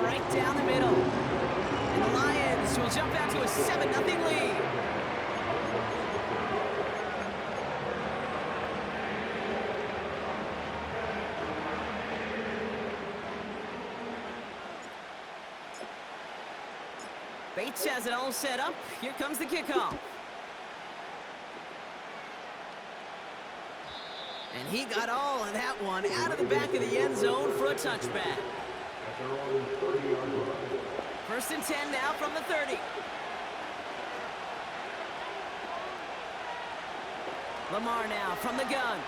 right down the middle. And the Lions will jump out to a 7-0 lead. Bates has it all set up. Here comes the kickoff. And he got all of that one out of the back of the end zone for a touchback. First and 10 now from the 30. Lamar now from the gun.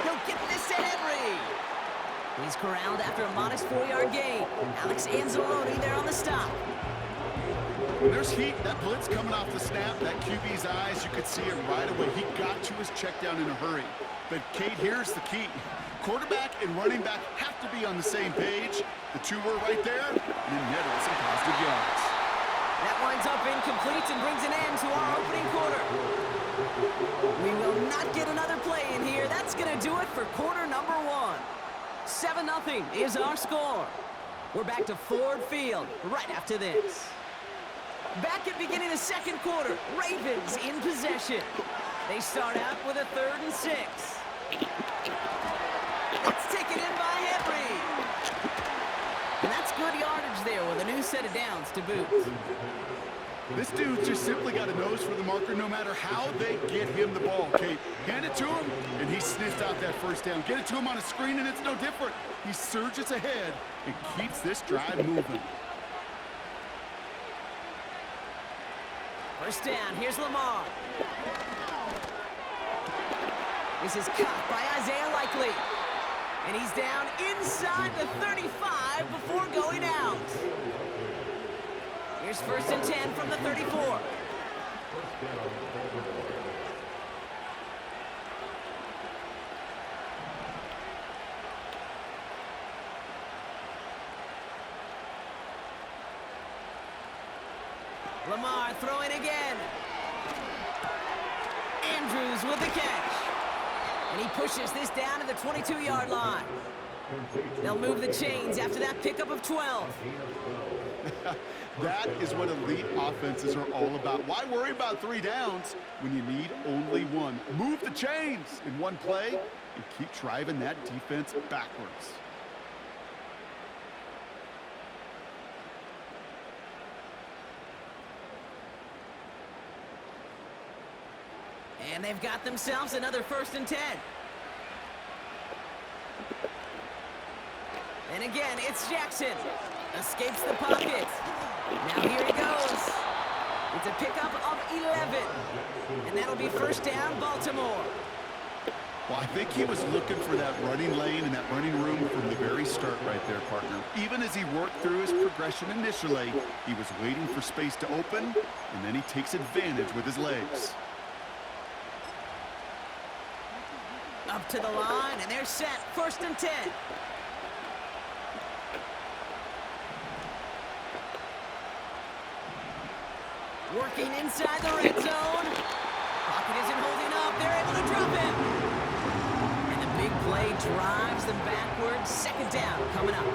He'll get this to Henry. He's corralled after a modest 4-yard gain. Alex Anzalone there on the stop. When there's heat, that blitz coming off the snap, that QB's eyes, you could see it right away. He got to his check down in a hurry. But, Kate, here's the key. Quarterback and running back have to be on the same page. The two were right there, and then netted some positive yards. That winds up incomplete and brings an end to our opening quarter. We will not get another play in here. That's going to do it for quarter number 1. 7-0 is our score. We're back to Ford Field right after this. Back at beginning of the second quarter, Ravens in possession. They start out with a 3rd and 6. It's taken in by Henry. And that's good yardage there with a new set of downs to boot. This dude's just simply got a nose for the marker no matter how they get him the ball, Kate. Hand it to him, and he sniffed out that first down. Get it to him on a screen, and it's no different. He surges ahead and keeps this drive moving. First down, here's Lamar. This is caught by Isaiah Likely. And he's down inside the 35 before going out. Here's first and 10 from the 34. Lamar throwing again. Andrews with the catch. And he pushes this down to the 22-yard line. They'll move the chains after that pickup of 12. That is what elite offenses are all about. Why worry about 3 downs when you need only 1? Move the chains in one play and keep driving that defense backwards. And they've got themselves another first and 10. And again, it's Jackson. Escapes the pocket. Now here he goes. It's a pickup of 11. And that'll be first down, Baltimore. Well, I think he was looking for that running lane and that running room from the very start right there, partner. Even as he worked through his progression initially, he was waiting for space to open, and then he takes advantage with his legs. Up to the line, and they're set. First and 10. Working inside the red zone. Pocket isn't holding up. They're able to drop him. And the big play drives them backwards. Second down coming up.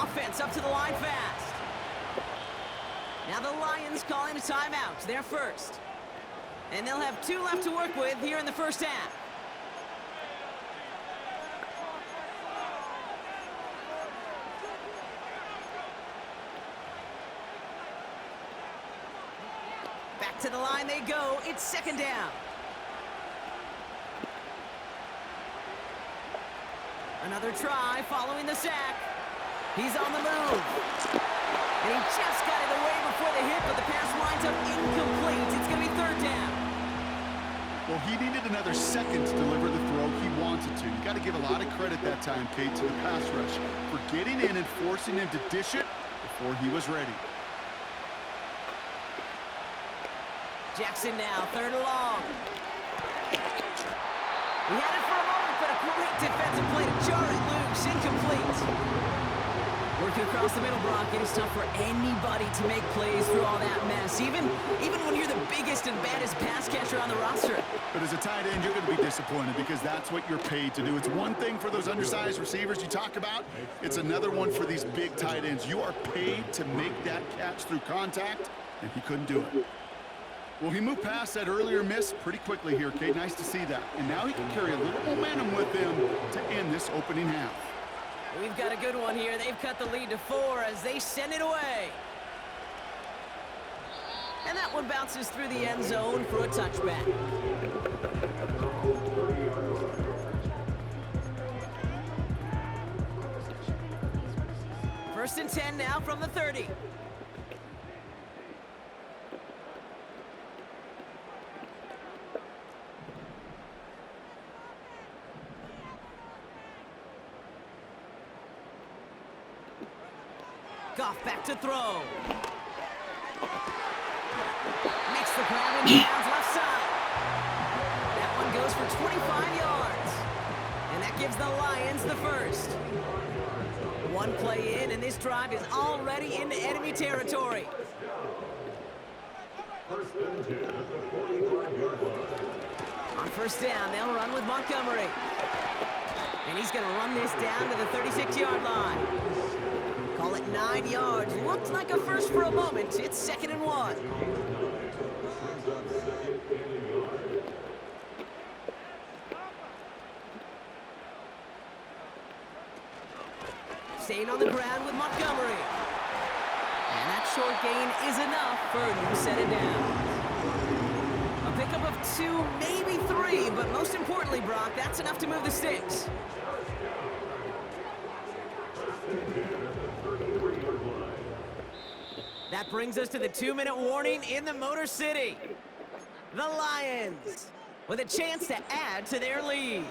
Offense up to the line fast. Now the Lions calling a timeout. They're first. And they'll have 2 left to work with here in the first half. Back to the line they go. It's second down. Another try following the sack. He's on the move. And he just got it away before the hit, but the pass winds up incomplete. It's going to be third down. Well, he needed another second to deliver the throw he wanted to. You got to give a lot of credit that time, Kate, to the pass rush for getting in and forcing him to dish it before he was ready. Jackson now, third and long. He had it for a moment, but a great defensive play to jar it loose. Incomplete. Working across the middle, Brock. It is tough for anybody to make plays through all that mess, even when you're the biggest and baddest pass catcher on the roster. But as a tight end, you're going to be disappointed because that's what you're paid to do. It's one thing for those undersized receivers you talk about. It's another one for these big tight ends. You are paid to make that catch through contact, and he couldn't do it. Well, he moved past that earlier miss pretty quickly here, Kate. Nice to see that. And now he can carry a little momentum with him to end this opening half. We've got a good one here. They've cut the lead to 4 as they send it away. And that one bounces through the end zone for a touchback. First and 10 now from the 30. Goff back to throw. Makes the grab and downs left side. That one goes for 25 yards. And that gives the Lions the first. One play in, and this drive is already into enemy territory. On first down, they'll run with Montgomery. And he's going to run this down to the 36-yard line. Call it 9 yards. Looked like a first for a moment. It's 2nd and 1. Staying on the ground with Montgomery. And that short gain is enough for a new set of downs. A pickup of 2, maybe 3, but most importantly, Brock, that's enough to move the sticks. That brings us to the 2-minute warning in the Motor City. The Lions with a chance to add to their lead.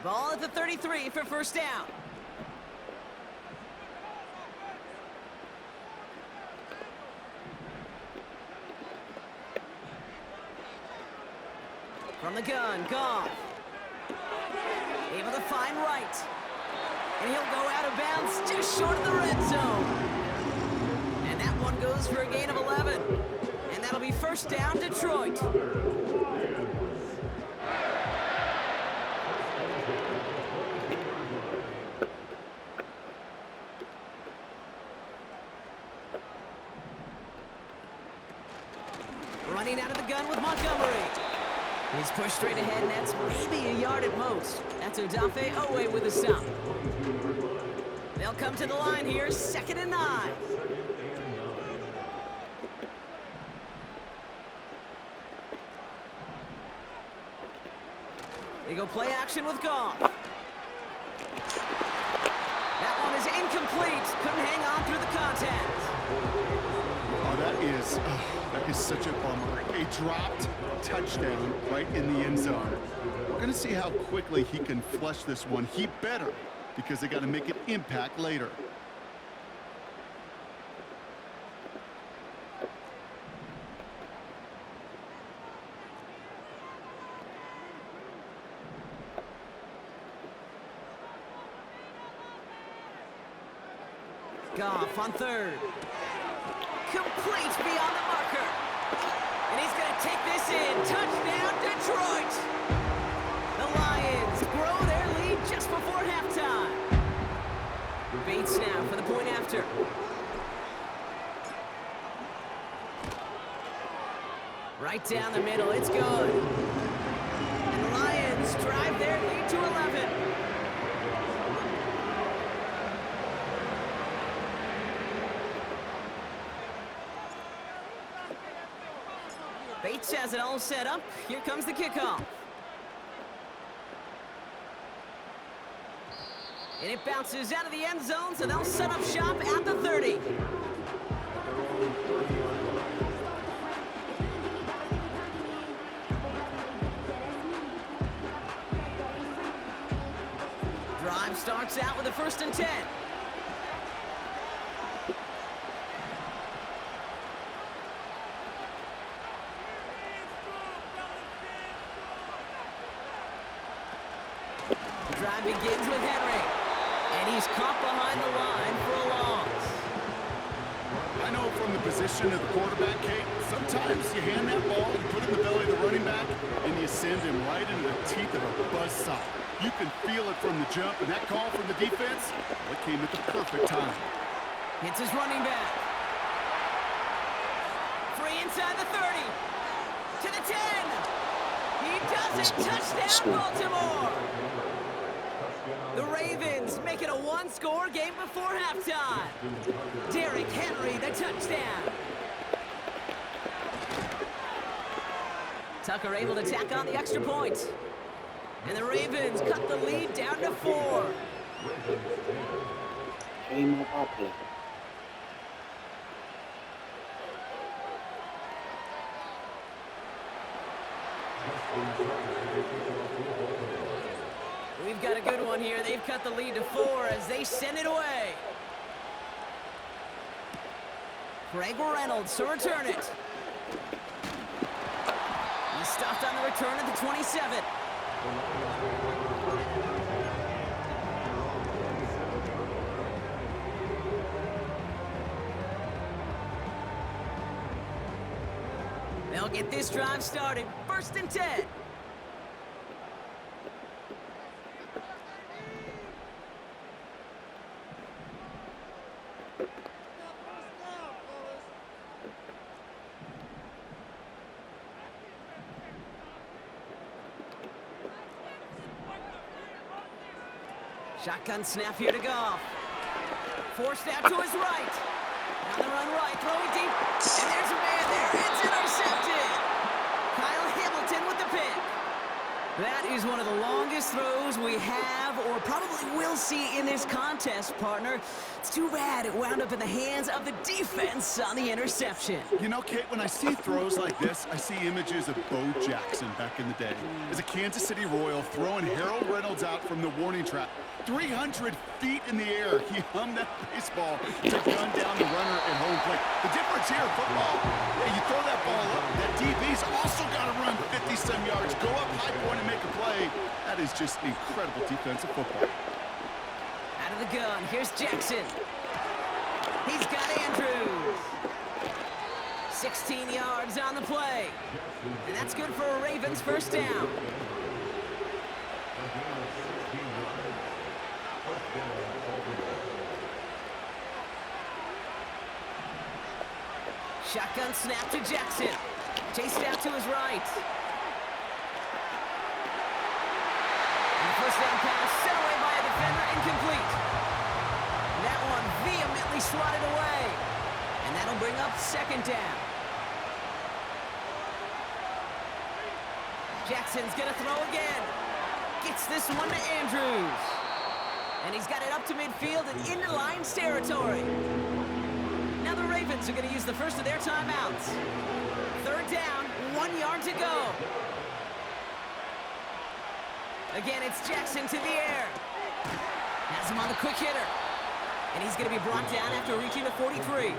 Ball at the 33 for first down. From the gun, Goff. Able to find right. And he'll go out of bounds just short of the red zone. And that one goes for a gain of 11. And that'll be first down, Detroit. Running out of the gun with Montgomery. He's pushed straight ahead, and that's maybe a yard at most. That's Odafe Owe with a stop. They'll come to the line here, 2nd and 9. They go play action with Goff. That one is incomplete. Couldn't hang on through the contact. Oh, that is such a bummer. A dropped touchdown right in the end zone. We're going to see how quickly he can flush this one. He better, because they got to make an impact later. Goff on 3rd. Complete beyond the marker. And he's going to take this in. Touchdown, Detroit. The Lions grow their lead just before halftime. Bates now for the point after. Right down the middle. It's good. And the Lions drive their lead to 11. Bates has it all set up. Here comes the kickoff. And it bounces out of the end zone, so they'll set up shop at the 30. Drive starts out with a 1st and 10. Drive begins with Henry. And he's caught behind the line for a loss. I know from the position of the quarterback, Kate, sometimes you hand that ball, you put it in the belly of the running back, and you send him right into the teeth of a buzzsaw. You can feel it from the jump, and that call from the defense, it came at the perfect time. Hits his running back. Free inside the 30. To the 10. He does it. Touchdown, Baltimore. The Ravens make it a one-score game before halftime. Derrick Henry, the touchdown. Tucker able to tack on the extra point. And the Ravens cut the lead down to 4. We've got a good one here. They've cut the lead to 4 as they send it away. Greg Reynolds to return it. He's stopped on the return at the 27. They'll get this drive started. 1st and 10. Shotgun snap here to Goff. Forced out to his right. On the run right, throwing deep. And there's a man there. It's intercepted. Kyle Hamilton with the pick. That is one of the longest throws we have or probably will see in this contest, partner. It's too bad it wound up in the hands of the defense on the interception. You know, Kate, when I see throws like this, I see images of Bo Jackson back in the day. As a Kansas City Royal throwing Harold Reynolds out from the warning trap. 300 feet in the air, he hummed that baseball to gun down the runner at home plate. The difference here in football, you throw that ball up, that DB's also got to run 50-some yards, go up high point and make a play. That is just incredible defensive football. Out of the gun, here's Jackson. He's got Andrews. 16 yards on the play. And that's good for a Ravens first down. Shotgun snap to Jackson. Chased out to his right. And the first down pass sent away by a defender, incomplete. That one vehemently swatted away. And that'll bring up 2nd down. Jackson's gonna throw again. Gets this one to Andrews. And he's got it up to midfield and into Lions territory. Now the Ravens are going to use the first of their timeouts. 3rd down, 1 yard to go. Again, it's Jackson to the air. Has him on the quick hitter. And he's going to be brought down after reaching the 43.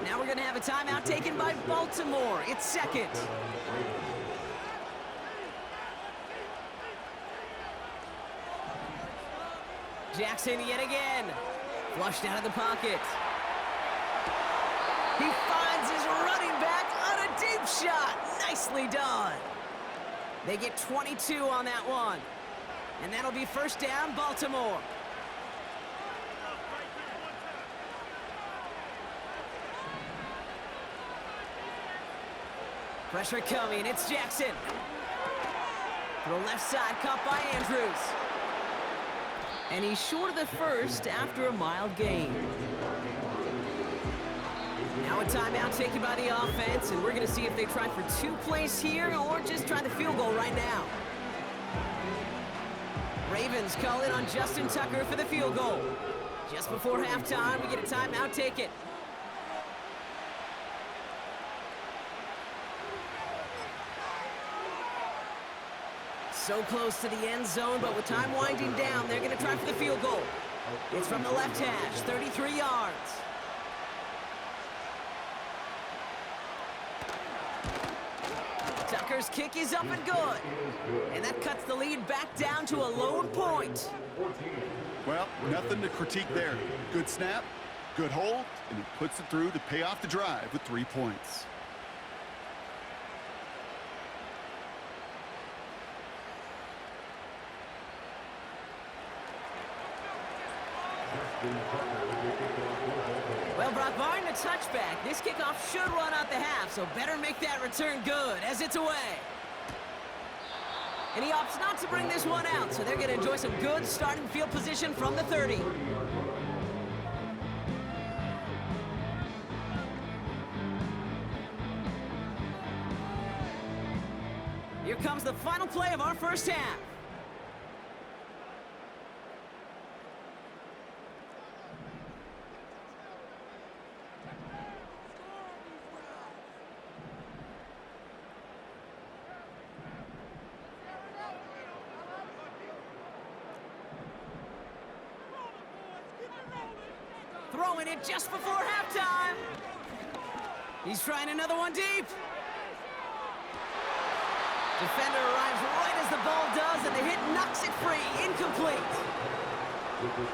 Now we're going to have a timeout taken by Baltimore. It's 2nd. Jackson yet again. Flushed out of the pocket. He finds his running back on a deep shot. Nicely done. They get 22 on that one. And that'll be 1st down, Baltimore. Pressure coming. It's Jackson. To the left side, caught by Andrews. And he's short of the first after a mild gain. Now a timeout taken by the offense, and we're going to see if they try for 2 plays here or just try the field goal right now. Ravens call in on Justin Tucker for the field goal. Just before halftime, we get a timeout taken. So close to the end zone, but with time winding down, they're going to try for the field goal. It's from the left hash, 33 yards. Tucker's kick is up and good. And that cuts cuts the lead back down to a lone point. Well, nothing to critique there. Good snap, good hold, and he puts it through to pay off the drive with 3 points. Well, Brock, barring the touchback, this kickoff should run out the half, so better make that return good as it's away. And he opts not to bring this one out, so they're going to enjoy some good starting field position from the 30. Here comes the final play of our first half. Throwing it just before halftime. He's trying another one deep. Defender arrives right as the ball does, and the hit knocks it free. Incomplete.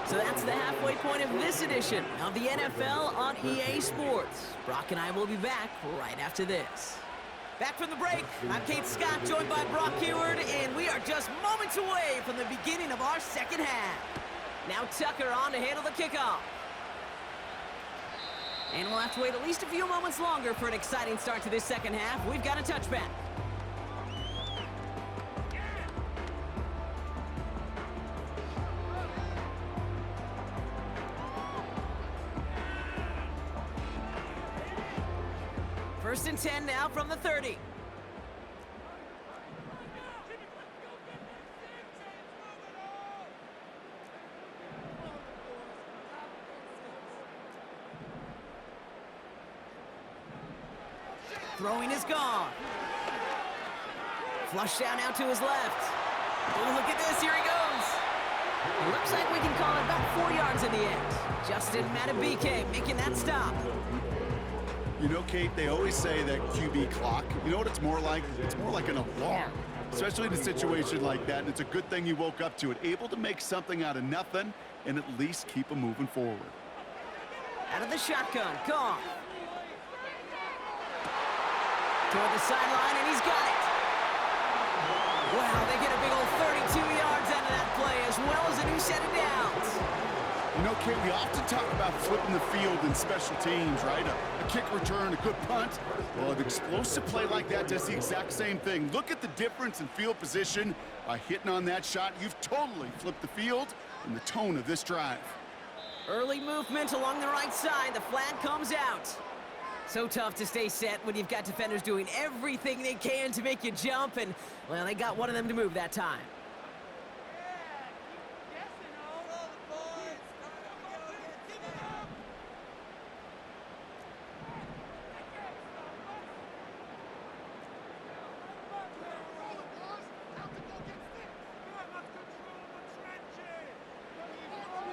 So that's the halfway point of this edition of the NFL on EA Sports. Brock and I will be back right after this. Back from the break, I'm Kate Scott, joined by Brock Heward, and we are just moments away from the beginning of our second half. Now Tucker on to handle the kickoff. And we'll have to wait at least a few moments longer for an exciting start to this second half. We've got a touchback. First and 10 now from the 30. Throwing is gone. Flush down now to his left. Oh, look at this. Here he goes. It looks like we can call it about 4 yards in the end. Justin Matabike making that stop. You know, Kate, they always say that QB clock, you know what it's more like? It's more like an alarm, especially in a situation like that. And it's a good thing you woke up to it, able to make something out of nothing and at least keep them moving forward. Out of the shotgun, gone. Toward the sideline, and he's got it. Wow, they get a big old 32 yards out of that play, as well as a new set of downs. You know, Kate, we often talk about flipping the field in special teams, right? A kick return, a good punt. Well, an explosive play like that does the exact same thing. Look at the difference in field position. By hitting on that shot, you've totally flipped the field and the tone of this drive. Early movement along the right side. The flag comes out. So tough to stay set when you've got defenders doing everything they can to make you jump, and, well, they got one of them to move that time.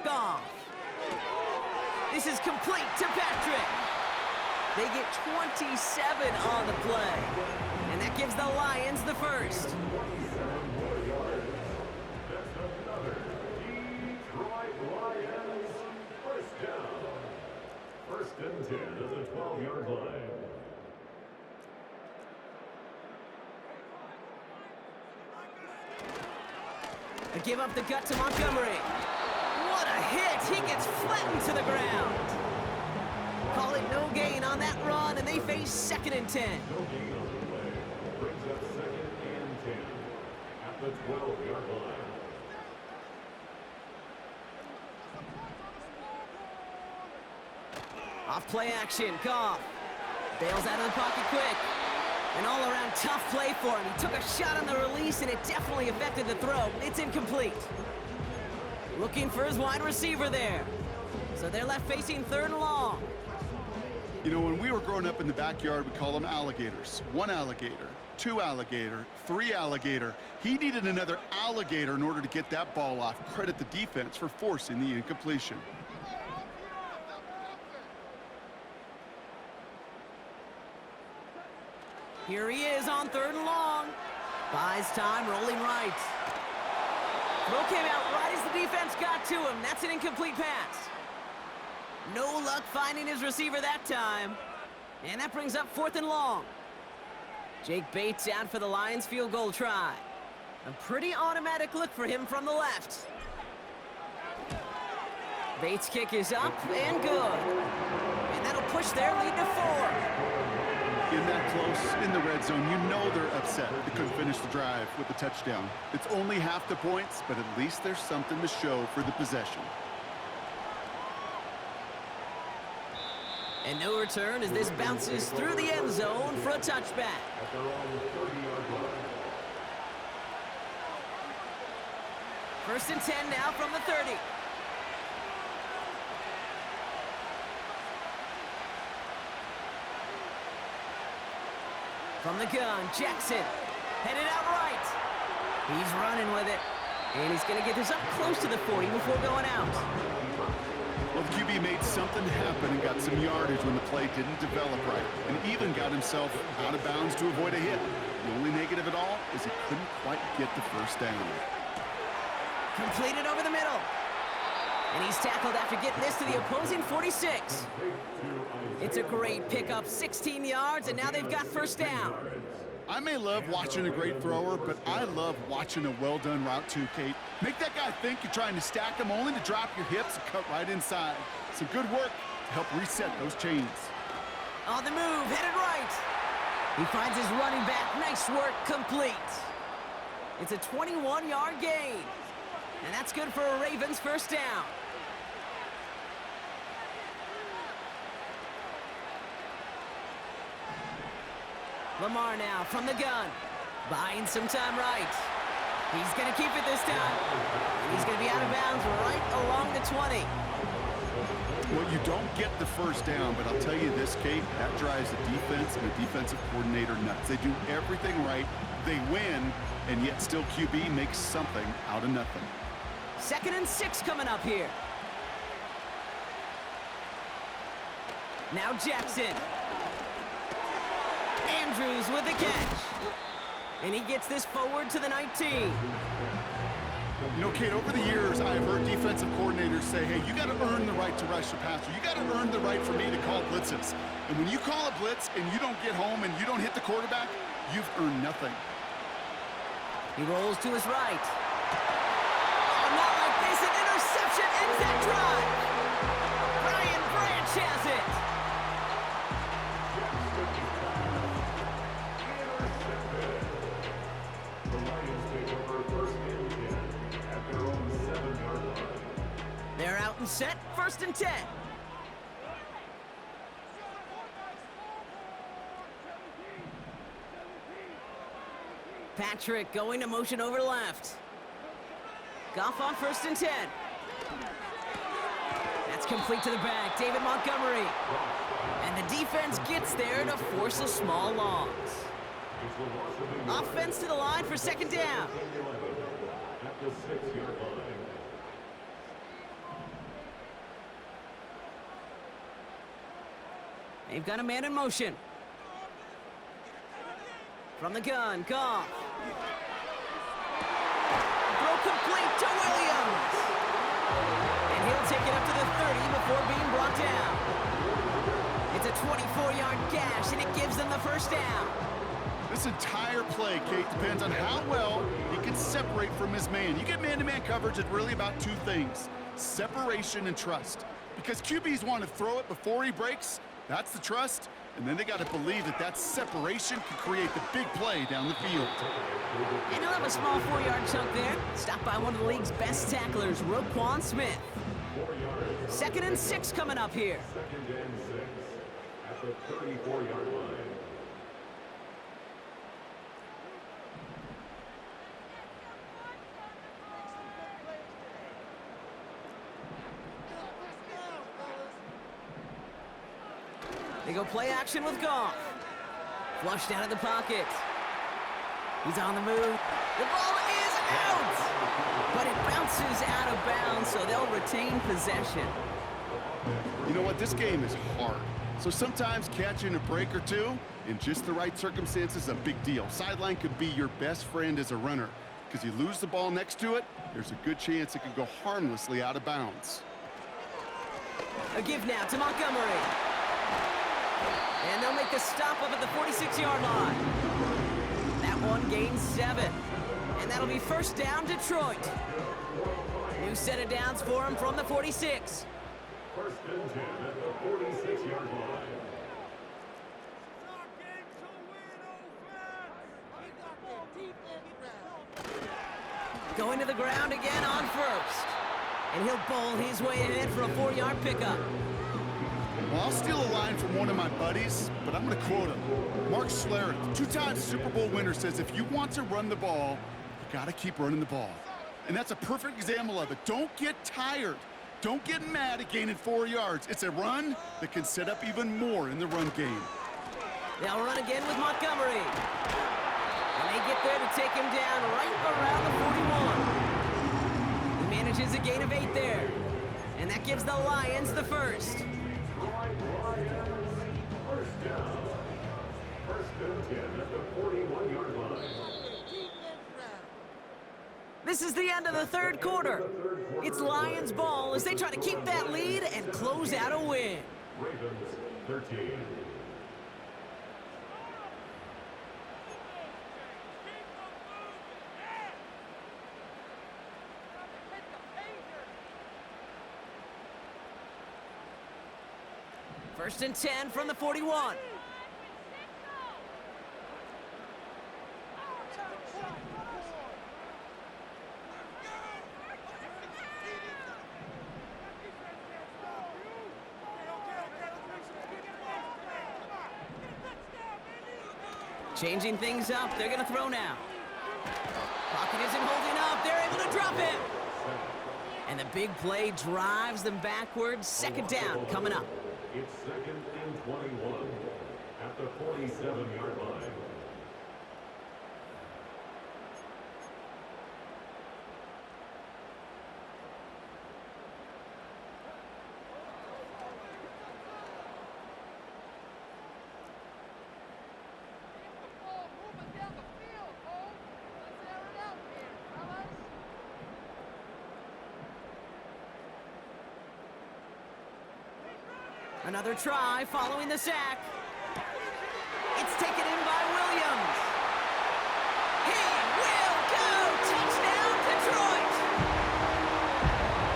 Gone. This is complete to Patrick. They get 27 on the play, and that gives the Lions the first. Detroit Lions, first down. First and 10 at the 12-yard line. They give up the gut to Montgomery. What a hit! He gets flattened to the ground. Call it no gain on that run, and they face second and 10. No gain on the play. Brings up second and 10 at the 12-yard line. Off play action, Goff. Bails out of the pocket quick. An all-around tough play for him. He took a shot on the release, and it definitely affected the throw. It's incomplete. Looking for his wide receiver there. So they're left facing third and long. You know, when we were growing up in the backyard, we call them alligators. 1 alligator, 2 alligator, 3 alligator. He needed another alligator in order to get that ball off. Credit the defense for forcing the incompletion. Here he is on third and long. Buys time, rolling right. Throw came out right as the defense got to him. That's an incomplete pass. No luck finding his receiver that time. And that brings up 4th and long. Jake Bates out for the Lions field goal try. A pretty automatic look for him from the left. Bates' kick is up and good. And that'll push their lead to 4. In that close, in the red zone, you know they're upset. They couldn't finish the drive with the touchdown. It's only half the points, but at least there's something to show for the possession. And no return as this bounces through the end zone for a touchback. At their own 30-yard line. 1st and 10 now from the 30. From the gun, Jackson, headed out right. He's running with it, and he's going to get this up close to the 40 before going out. Well, the QB made something happen and got some yardage when the play didn't develop right, and even got himself out of bounds to avoid a hit. The only negative at all is he couldn't quite get the first down. Completed over the middle. And he's tackled after getting this to the opposing 46. It's a great pickup, 16 yards, and now they've got first down. I may love watching a great thrower, but I love watching a well-done route too, Kate. Make that guy think you're trying to stack him only to drop your hips and cut right inside. Some good work to help reset those chains. On the move, headed right. He finds his running back. Nice work, complete. It's a 21-yard gain. And that's good for a Ravens first down. Lamar now from the gun. Buying some time right. He's going to keep it this time. And he's going to be out of bounds right along the 20. Well, you don't get the first down, but I'll tell you this, Kate, that drives the defense and the defensive coordinator nuts. They do everything right. They win, and yet still QB makes something out of nothing. 2nd and 6 coming up here. Now Jackson. Andrews with the catch. And he gets this forward to the 19. You know, Kate, over the years, I have heard defensive coordinators say, hey, you got to earn the right to rush the passer. You got to earn the right for me to call blitzes. And when you call a blitz and you don't get home and you don't hit the quarterback, you've earned nothing. He rolls to his right. Oh, not like this. An interception ends that drive. Brian Branch has it. The Lions take over 1st and 10 at their own 7-yard line. They're out and set. 1st and 10. Patrick going to motion over left. Goff on 1st and 10. That's complete to the back. David Montgomery. And the defense gets there to force a small loss. Offense to the line for 2nd down. At the 6-yard line. They've got a man in motion. From the gun, Goff. Throw complete to Williams. And he'll take it up to the 30 before being brought down. It's a 24-yard gash, and it gives them the first down. This entire play, Kate, depends on how well he can separate from his man. You get man-to-man coverage, it's really about two things, separation and trust. Because QBs want to throw it before he breaks, that's the trust, and then they got to believe that that separation can create the big play down the field. And he'll have a small 4-yard chunk there. Stopped by one of the league's best tacklers, Roquan Smith. 2nd and 6 coming up here. 2nd and 6 at the 34-yard line. They go play action with Goff. Flushed out of the pocket. He's on the move. The ball is out! But it bounces out of bounds, so they'll retain possession. You know what? This game is hard. So sometimes catching a break or two in just the right circumstances is a big deal. Sideline could be your best friend as a runner. because you lose the ball next to it, there's a good chance it could go harmlessly out of bounds. A give now to Montgomery. And they'll make the stop up at the 46-yard line. That one gains 7. And that'll be first down, Detroit. New set of downs for him from the 46. First and 10 at the 46-yard line. Going to the ground again on first. And he'll bowl his way ahead for a 4-yard pickup. Well, I'll steal a line from one of my buddies, but I'm going to quote him. Mark Schlereth, 2-time Super Bowl winner, says if you want to run the ball, you got to keep running the ball. And that's a perfect example of it. Don't get tired. Don't get mad at gaining 4 yards. It's a run that can set up even more in the run game. They'll run again with Montgomery. And they get there to take him down right around the 41. He manages a gain of 8 there. And that gives the Lions the first. First down. First and 10 at the 41-yard line. This is the end of the third quarter. It's Lions ball as they try to keep that lead and close out a win. Ravens 13. First and 10 from the 41. Changing things up, they're gonna throw now. Pocket isn't holding up, they're able to drop it. And the big play drives them backwards. Second down coming up. It's second and 21 at the 47-yard line. Another try following the sack. It's taken in by Williams. He will go! Touchdown, Detroit!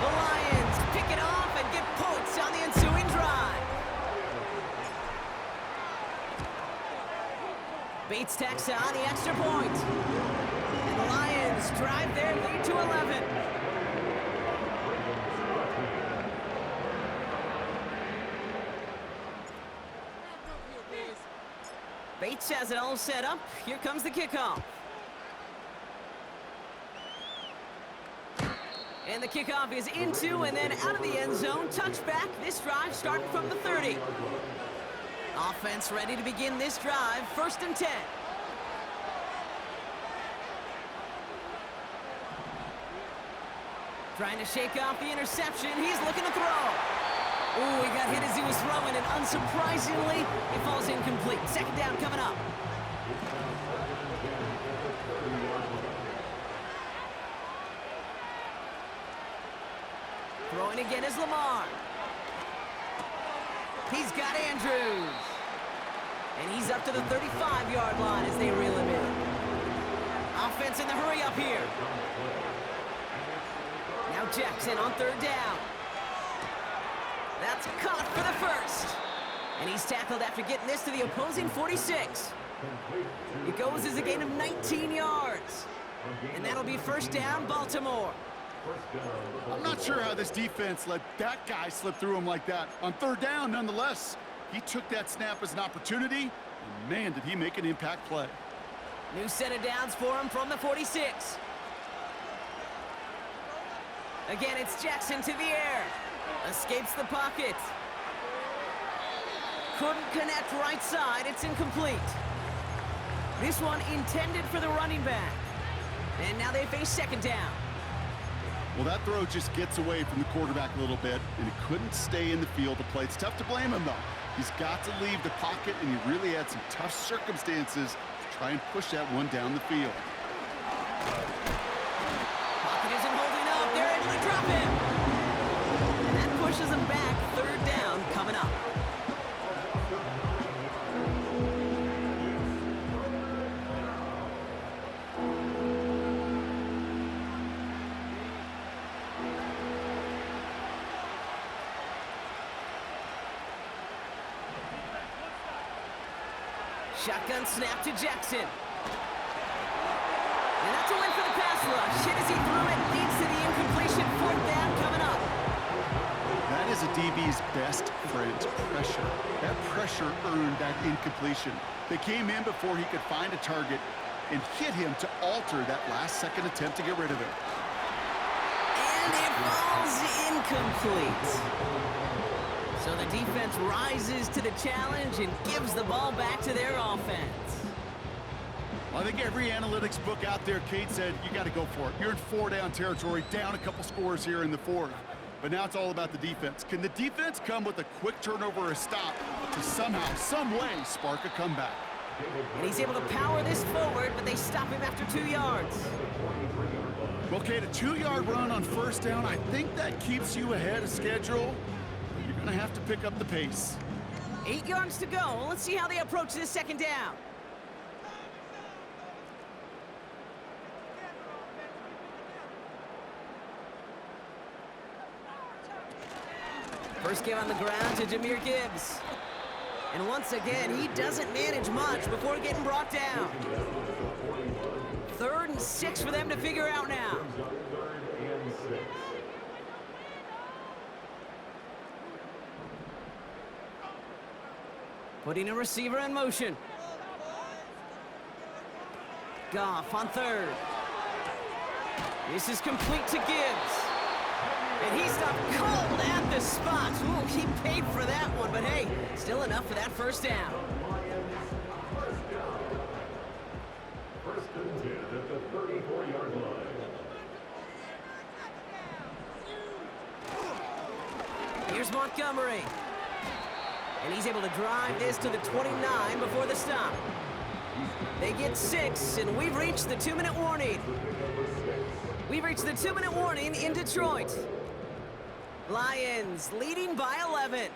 The Lions pick it off and get points on the ensuing drive. Bates tacks on the extra point. And the Lions drive their lead to 11. Bates has it all set up. Here comes the kickoff. And the kickoff is into and then out of the end zone. Touchback. This drive starting from the 30. Offense ready to begin this drive. First and 10. Trying to shake off the interception. He's looking to throw. Ooh, he got hit as he was throwing, and unsurprisingly, it falls incomplete. Second down coming up. Throwing again is Lamar. He's got Andrews. And he's up to the 35-yard line as they reel him in. Offense in the hurry up here. Now Jackson on third down. That's caught for the first. And he's tackled after getting this to the opposing 46. It goes as a gain of 19 yards. And that'll be first down, Baltimore. I'm not sure how this defense let that guy slip through him like that. On third down, nonetheless, he took that snap as an opportunity, and man, did he make an impact play. New set of downs for him from the 46. Again, it's Jackson to the air. Escapes the pocket. Couldn't connect right side. It's incomplete. This one intended for the running back. And now they face second down. Well, that throw just gets away from the quarterback a little bit, and he couldn't stay in the field to play. It's tough to blame him, though. He's got to leave the pocket, and he really had some tough circumstances to try and push that one down the field. Pocket isn't holding up. They're able to drop him. And that pushes him back. Third down coming up. Shotgun snap to Jackson. And that's a win for the pass rush. Hit as he threw it, leads to the incompletion. Fourth down coming up. That is a DB's best friend, pressure. That pressure earned that incompletion. They came in before he could find a target and hit him to alter that last-second attempt to get rid of it. And it falls incomplete. So the defense rises to the challenge and gives the ball back to their offense. I think every analytics book out there, Kate said, you got to go for it. You're in four-down territory, down a couple scores here in the fourth. But now it's all about the defense. Can the defense come with a quick turnover or a stop to somehow, some way, spark a comeback? And he's able to power this forward, but they stop him after 2 yards. Well, Kate, a 2-yard run on first down, I think that keeps you ahead of schedule. You're going to have to pick up the pace. 8 yards to go. Let's see how they approach this second down. First game on the ground to Jahmyr Gibbs. And once again, he doesn't manage much before getting brought down. 3rd and 6 for them to figure out now. Putting a receiver in motion. Goff on 3rd. This is complete to Gibbs. And he stopped cold at the spot. Ooh, he paid for that one, but hey, still enough for that first down. First and 10 at the 34-yard line. Here's Montgomery. And he's able to drive this to the 29 before the stop. They get 6, and we've reached the 2-minute warning. We've reached the 2-minute warning in Detroit. Lions leading by 11.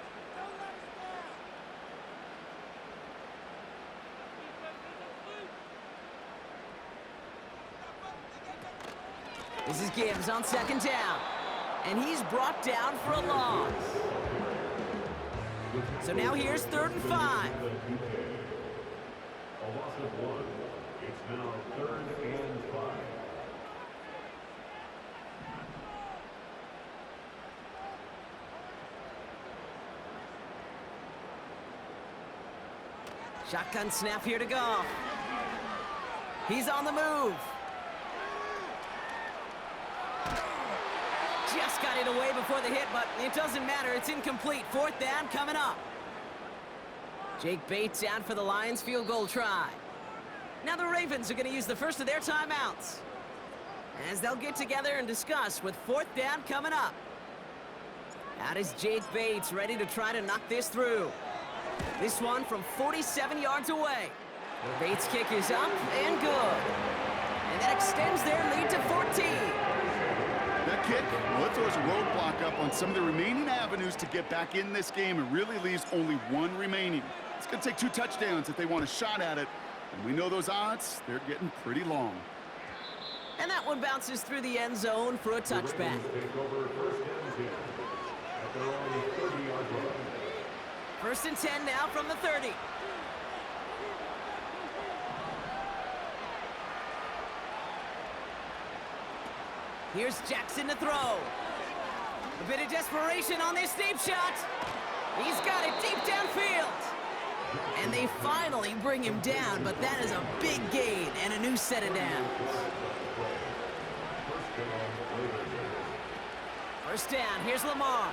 This is Gibbs on 2nd down. And he's brought down for a loss. So now here's 3rd and 5. A loss of 1. It's now 3rd and 5. Shotgun snap here to Goff. He's on the move. Just got it away before the hit, but it doesn't matter. It's incomplete. 4th down coming up. Jake Bates out for the Lions field goal try. Now the Ravens are going to use the first of their timeouts, as they'll get together and discuss with 4th down coming up. Out is Jake Bates, ready to try to knock this through. This one from 47 yards away. Bates' kick is up and good. And that extends their lead to 14. That kick, well, it throws a roadblock up on some of the remaining avenues to get back in this game and really leaves only one remaining. It's going to take 2 touchdowns if they want a shot at it. And we know those odds, they're getting pretty long. And that one bounces through the end zone for a touchback. Take over 1st and 10 at their own 30-yard line. 1st and 10 now from the 30. Here's Jackson to throw. A bit of desperation on this deep shot. He's got it deep downfield. And they finally bring him down, but that is a big gain and a new set of downs. 1st down, here's Lamar.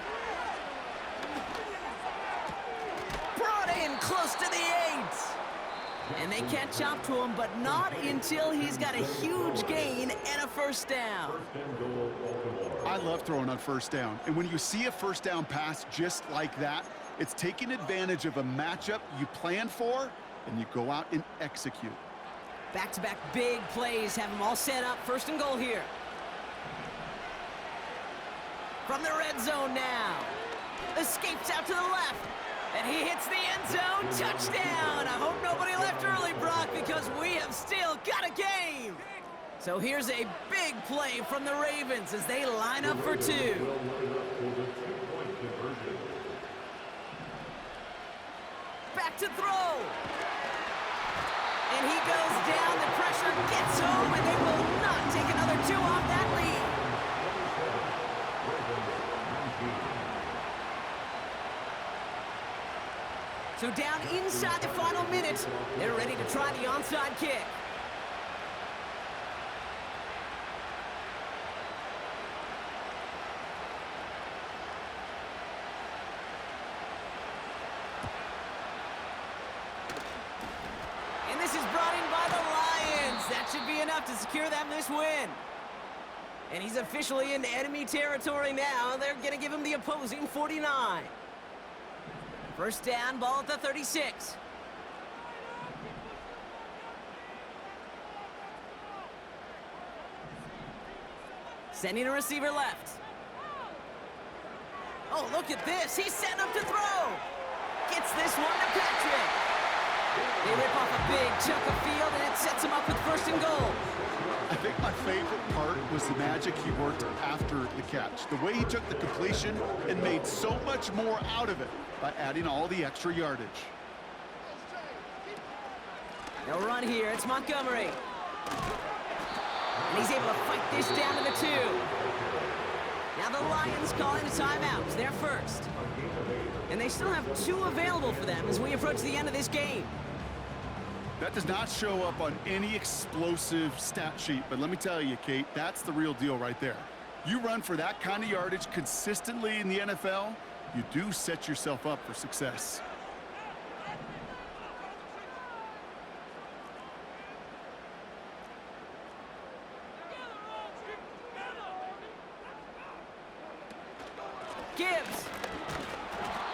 Brought in close to the 8. And they catch up to him, but not until he's got a huge gain and a 1st down. I love throwing on 1st down. And when you see a 1st down pass just like that, it's taking advantage of a matchup you planned for, and you go out and execute. Back-to-back big plays have them all set up. First and goal here. From the red zone now. Escapes out to the left. And he hits the end zone. Touchdown! I hope nobody left early, Brock, because we have still got a game. So here's a big play from the Ravens as they line up for two. Back to throw. And he goes down. The pressure gets home, and they will not take another two off that lead. So down inside the final minute, they're ready to try the onside kick. And this is brought in by the Lions. That should be enough to secure them this win. And he's officially in enemy territory now. They're going to give him the opposing 49. First down, ball at the 36. Sending a receiver left. Oh, look at this. He's setting up to throw. Gets this one to Patrick. They rip off a big chunk of field, and it sets him up with first and goal. I think my favorite part was the magic he worked after the catch. The way he took the completion and made so much more out of it by adding all the extra yardage. They'll run here. It's Montgomery. And he's able to fight this down to the 2. Now the Lions calling a timeout. They're first. And they still have 2 available for them as we approach the end of this game. That does not show up on any explosive stat sheet, but let me tell you, Kate, that's the real deal right there. You run for that kind of yardage consistently in the NFL, you do set yourself up for success. Gibbs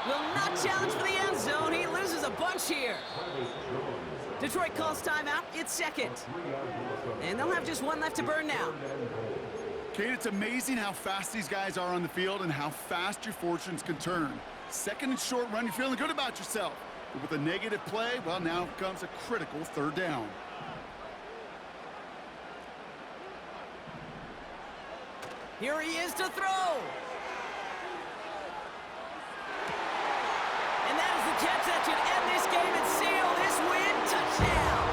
will not challenge for the end zone. He loses a bunch here. Detroit calls timeout. It's second. And they'll have just 1 left to burn now. Kate, it's amazing how fast these guys are on the field and how fast your fortunes can turn. Second and short run, you're feeling good about yourself. But with a negative play, well, now comes a critical third down. Here he is to throw. And that is the catch that should end this game and seal this win. Touchdown.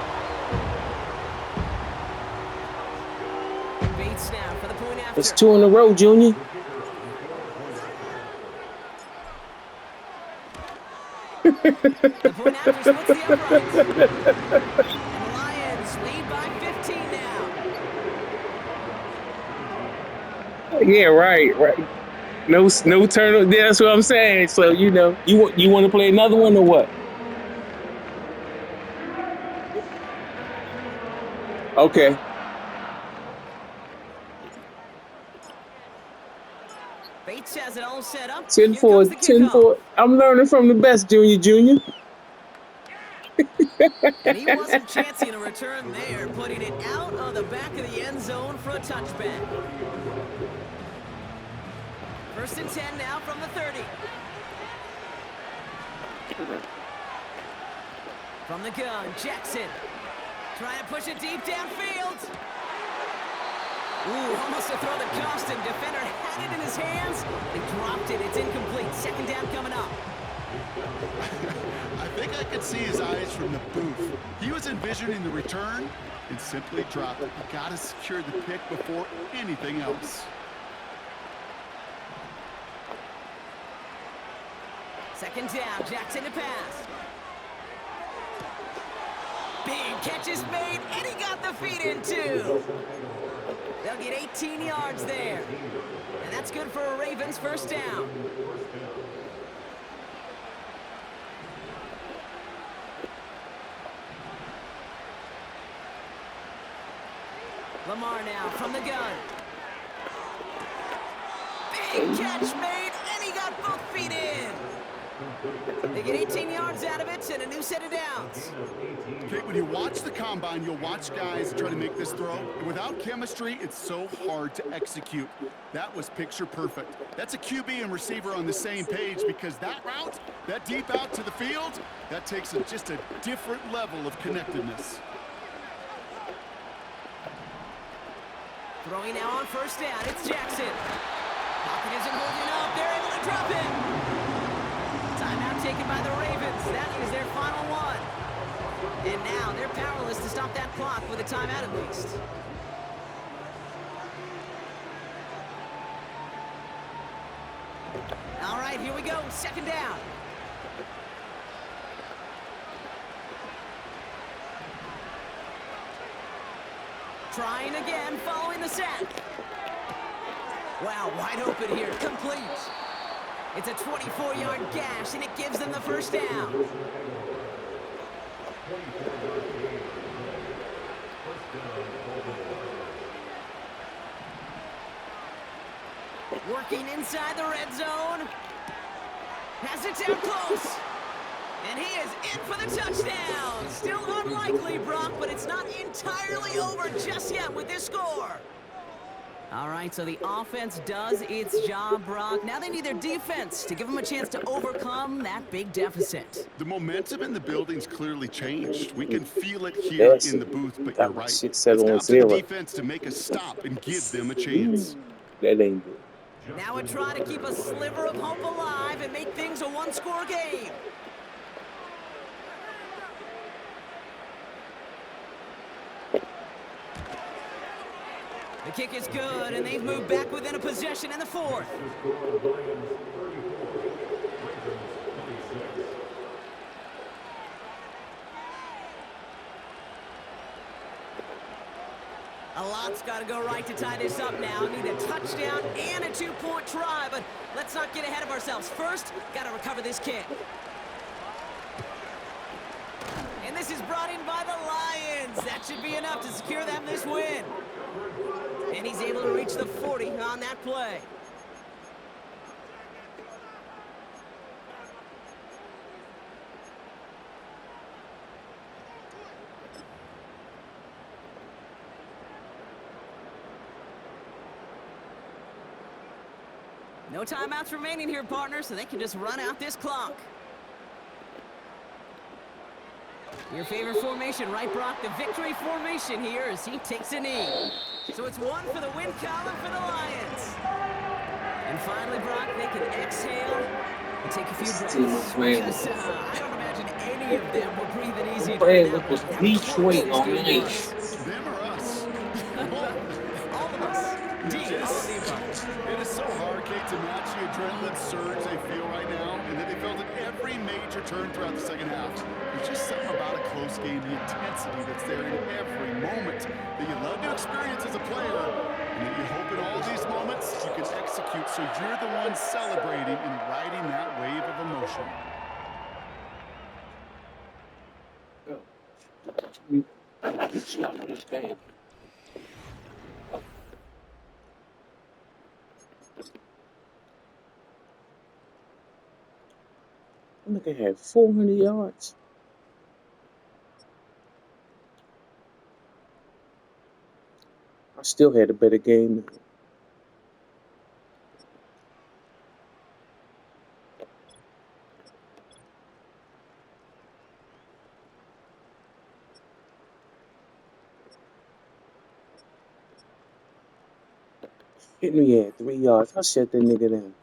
Bates now for the point after. It's 2 in a row, Junior. The point after splits the uprights. And the Lions lead by 15 now. Yeah, right. No turtle. That's what I'm saying. So you want to play another one or what? Okay. Bates has it all set up. 10-4. I'm learning from the best, Junior. And he wasn't chancing a return there, putting it out on the back of the end zone for a touchback. First and 10 now from the 30. From the gun, Jackson. Trying to push it deep downfield. Ooh, almost to throw the cost him. Defender had it in his hands. He dropped it. It's incomplete. Second down coming up. I think I could see his eyes from the booth. He was envisioning the return and simply dropped it. You got to secure the pick before anything else. Second down, Jackson to pass. Big catch is made, and he got the feet in too. They'll get 18 yards there. And that's good for a Ravens first down. Lamar now from the gun. Big catch made, and he got both feet in. They get 18 yards out of it and a new set of downs. Okay, when you watch the combine, you'll watch guys try to make this throw. And without chemistry, it's so hard to execute. That was picture perfect. That's a QB and receiver on the same page because that route, that deep out to the field, that takes just a different level of connectedness. Throwing now on first down, it's Jackson. Pocket isn't holding up. They're able to drop it. Timeout taken by the Ravens. That is their final one. And now they're powerless to stop that clock with a timeout at least. All right, here we go. Second down. Trying again, following the sack. Wow, wide open here, complete. It's a 24-yard gash, and it gives them the first down. Working inside the red zone. Has it down close. And he is in for the touchdown. Still unlikely, Brock, but it's not entirely over just yet with this score. All right, so the offense does its job, Brock. Now they need their defense to give them a chance to overcome that big deficit. The momentum in the building's clearly changed. We can feel it here in the booth, but you're right. It's now up to the defense to make a stop and give them a chance. That ain't good. Now a try to keep a sliver of hope alive and make things a one-score game. The kick is good, and they've moved back within a possession in the fourth. A lot's got to go right to tie this up now. Need a touchdown and a two-point try, but let's not get ahead of ourselves. First, got to recover this kick. And this is brought in by the Lions. That should be enough to secure them this win. And he's able to reach the 40 on that play. No timeouts remaining here, partner, so they can just run out this clock. Your favorite formation, right, Brock? The victory formation here as he takes a knee. So it's one for the win column for the Lions. And finally, Brock, they can exhale and take a few breaths. Because I don't imagine any of them were breathing easy. Look, was Detroit on ice. Them or us? All of us. It is so hard, Kate, to match the adrenaline surge they feel right now, and that they felt at every major turn throughout the second half. There's just something about a close game, the intensity that's there in every moment that you love to experience as a player, and that you hope in all these moments you can execute so you're the one celebrating and riding that wave of emotion. Stop this game. Look, I had 400 yards. I still had a better game. Hit me at 3 yards. I shut that nigga down.